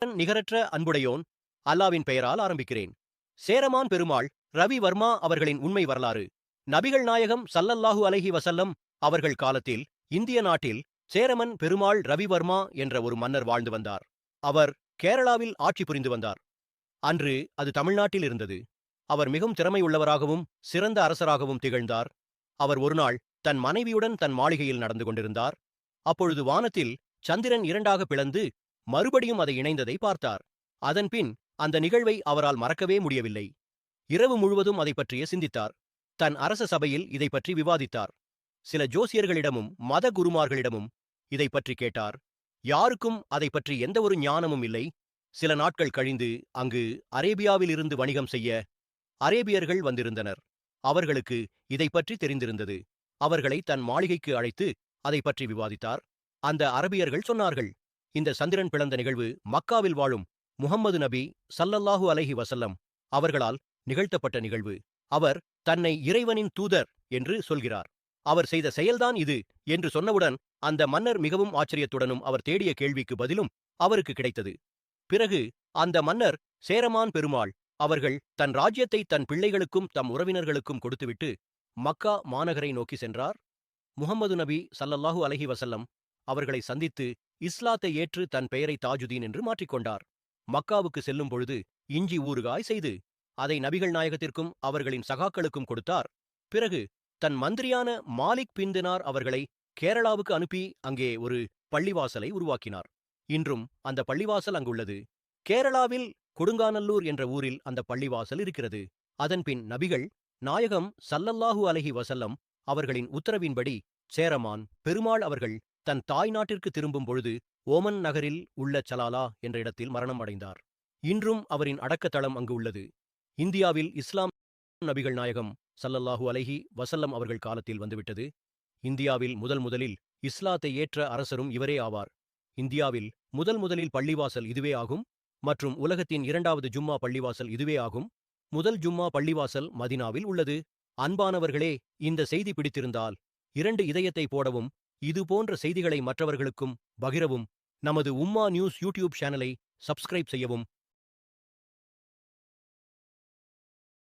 நிகரற்ற அன்புடையோன் அல்லாவின் பெயரால் ஆரம்பிக்கிறேன். சேரமான் பெருமாள் ரவி வர்மா அவர்களின் உண்மை வரலாறு. நபிகள் நாயகம் ஸல்லல்லாஹு அலைஹி வஸல்லம் அவர்கள் காலத்தில் இந்திய நாட்டில் சேரமன் பெருமாள் ரவிவர்மா என்ற ஒரு மன்னர் வாழ்ந்து வந்தார். அவர் கேரளாவில் ஆட்சி புரிந்து வந்தார். அன்று அது தமிழ்நாட்டில் இருந்தது. அவர் மிகவும் திறமையுள்ளவராகவும் சிறந்த அரசராகவும் திகழ்ந்தார். அவர் ஒருநாள் தன் மனைவியுடன் தன் மாளிகையில் நடந்து கொண்டிருந்தார். அப்பொழுது வானத்தில் சந்திரன் இரண்டாக பிளந்து மறுபடியும் அதை இணைந்ததை பார்த்தார். அதன்பின் அந்த நிகழ்வை அவரால் மறக்கவே முடியவில்லை. இரவு முழுவதும் அதை பற்றிய சிந்தித்தார். தன் அரச சபையில் இதை பற்றி விவாதித்தார். சில ஜோசியர்களிடமும் மத குருமார்களிடமும் இதை பற்றி கேட்டார். யாருக்கும் அதை பற்றி எந்த ஒரு ஞானமும் இல்லை. சில நாட்கள் கழிந்து அங்கு அரேபியாவில் இருந்து வணிகம் செய்ய அரேபியர்கள் வந்திருந்தனர். அவர்களுக்கு இதை பற்றி தெரிந்திருந்தது. அவர்களை தன் மாளிகைக்கு அழைத்து அதை பற்றி விவாதித்தார். அந்த அரபியர்கள் சொன்னார்கள், இந்த சந்திரன் பிளந்த நிகழ்வு மக்காவில் வாழும் முஹம்மது நபி ஸல்லல்லாஹு அலைஹி வஸல்லம் அவர்களால் நிகழ்த்தப்பட்ட நிகழ்வு. அவர் தன்னை இறைவனின் தூதர் என்று சொல்கிறார். அவர் செய்த செயல்தான் இது என்று சொன்னவுடன் அந்த மன்னர் மிகவும் ஆச்சரியத்துடனும் அவர் தேடிய கேள்விக்கு பதிலும் அவருக்கு கிடைத்தது. பிறகு அந்த மன்னர் சேரமான் பெருமாள் அவர்கள் தன் ராஜ்யத்தை தன் பிள்ளைகளுக்கும் தம் உறவினர்களுக்கும் கொடுத்துவிட்டு மக்கா மாநகரை நோக்கி சென்றார். முஹம்மது நபி ஸல்லல்லாஹு அலைஹி வஸல்லம் அவர்களை சந்தித்து இஸ்லாத்தை ஏற்று தன் பெயரை தாஜுதீன் என்று மாற்றிக்கொண்டார். மக்காவுக்கு செல்லும் பொழுது இஞ்சி ஊறுகாய் செய்து அதை நபிகள் நாயகத்திற்கும் அவர்களின் சகாக்களுக்கும் கொடுத்தார். பிறகு தன் மந்திரியான மாலிக் பின் தினார் அவர்களை கேரளாவுக்கு அனுப்பி அங்கே ஒரு பள்ளிவாசலை உருவாக்கினார். இன்றும் அந்த பள்ளிவாசல் அங்குள்ளது. கேரளாவில் கொடுங்கானல்லூர் என்ற ஊரில் அந்த பள்ளிவாசல் இருக்கிறது. அதன்பின் நபிகள் நாயகம் ஸல்லல்லாஹு அலைஹி வஸல்லம் அவர்களின் உத்தரவின்படி சேரமான் பெருமாள் அவர்கள் தன் தாய் நாட்டிற்கு திரும்பும் பொழுது ஓமன் நகரில் உள்ள சலாலா என்ற இடத்தில் மரணம் அடைந்தார். இன்றும் அவரின் அடக்கத்தளம் அங்கு உள்ளது. இந்தியாவில் இஸ்லாம் நபிகள் நாயகம் ஸல்லல்லாஹு அலைஹி வஸல்லம் அவர்கள் காலத்தில் வந்துவிட்டது. இந்தியாவில் முதலில் இஸ்லாத்தை ஏற்ற அரசரும் இவரே ஆவார். இந்தியாவில் முதலில் பள்ளிவாசல் இதுவே ஆகும் மற்றும் உலகத்தின் இரண்டாவது ஜும்மா பள்ளிவாசல் இதுவே ஆகும். முதல் ஜும்மா பள்ளிவாசல் மதினாவில் உள்ளது. அன்பானவர்களே, இந்த செய்தி பிடித்திருந்தால் 2 இதயத்தை போடவும், இது போன்ற செய்திகளை மற்றவர்களுக்கும் பகிரவும், நமது உம்மா நியூஸ் யூடியூப் சேனலை சப்ஸ்கிரைப் செய்யவும்